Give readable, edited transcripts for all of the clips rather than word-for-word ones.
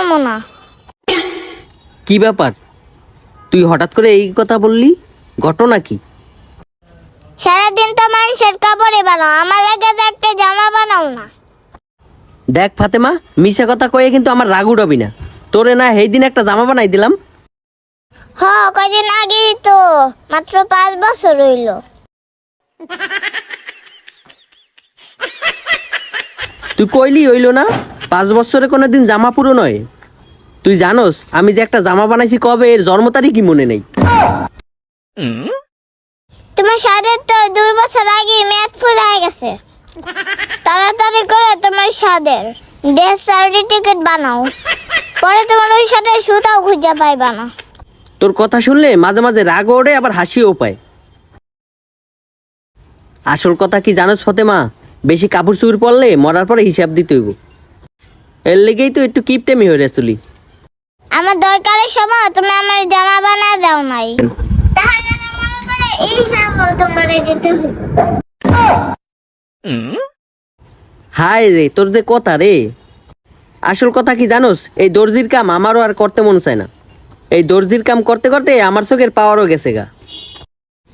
বানাবো না। কি ব্যাপার, তুই হঠাৎ করে এই কথা বললি? ঘটনা কি? সারাদিন তো মানুষের কাপড়ে বানাও, আমার লাগে তো একটা জামা বানাও না। দেখ ফাতেমা, মিশা কথা কয়ে কিন্তু আমার রাগ উঠাবি না। তোরে না সেই দিন একটা জামা বানাই দিলাম। কয়দিন আগেই তো, মাত্র 5 বছর হইল। তুই কইলি হইলো না? 5 বছরে কোনোদিন জামা পুরো নয়। তুই জানোস আমি যে একটা জামা বানাইছি কবে, এর জন্ম তারিখ কি মনে নেই। তোমার স্বাদের তো 2 বছর আগে মেয়াদ ফুরিয়ে গেছে। তাড়াতাড়ি করে তোমার স্বাদের ডেথ সার্টিফিকেট বানাও, পরে তোমার ওই সাথে সুতাও খুঁজে পাইবা না। তোর কথা শুনলে মাঝে মাঝে রাগ ওঠে, আবার হাসিও পায়। আসল কথা কি জানোস ফাতেমা, বেশি কাপড় চুপড় পরলে মরার পরে হিসাব দিতে হইব। এর লেগেই তো একটু কিপটেমি হয়ে রেছুলি। আমার দরকারের সময় তুমি আমার জামা বানা দাও নাই, তাহলে তো মনে করে এই জামা তোমারে দিতে হবে। হায় রে, তোর যে কথা রে। আসল কথা কি জানোস, এই দর্জির কাম আমারও আর করতে মন চায় না। এই দর্জির কাম করতে করতে আমার চোখের পাওয়ারও গেছে গা।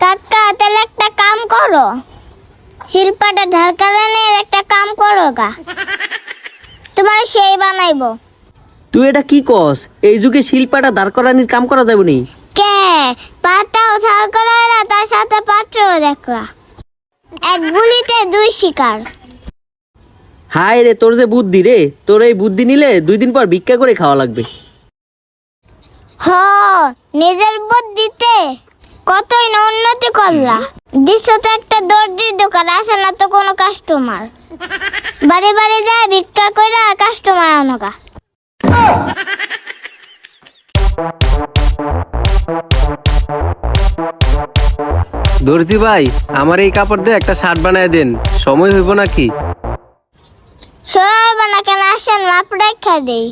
কাকা, তাহলে একটা কাম করো, শিল্পাটা ঢাকারানের একটা কাম করো গা, তোমার সেই বানাইবো। তুই এটা কি কস? এই যুগে শিল্পাটা দাঁড় করানির কাম করা যাবে নি? কে পাটাও ছাল করা না, তার সাথে পাত্রও দেখলা, এক গুলিতে 2 শিকার। হায় রে, তোর যে বুদ্ধি রে, তোর এই বুদ্ধি নিলে 2 দিন পর ভিক্ষা করে খাওয়া লাগবে। নিজের বুদ্ধিতে কতই না উন্নতি করলা। দিচ্ছ তো একটা দর্জির দোকান, আসে না তো কোনো কাস্টমার, বাড়ি বাড়ি যায় ভিক্ষা করে কাস্টমার আনোগা। দর্জি ভাই, আমার এই কাপড় দিয়ে একটা শার্ট বানায় দেন, সময় হইব নাকি? সবাই বানা কেন, আসেন মাপ রেখা দেই।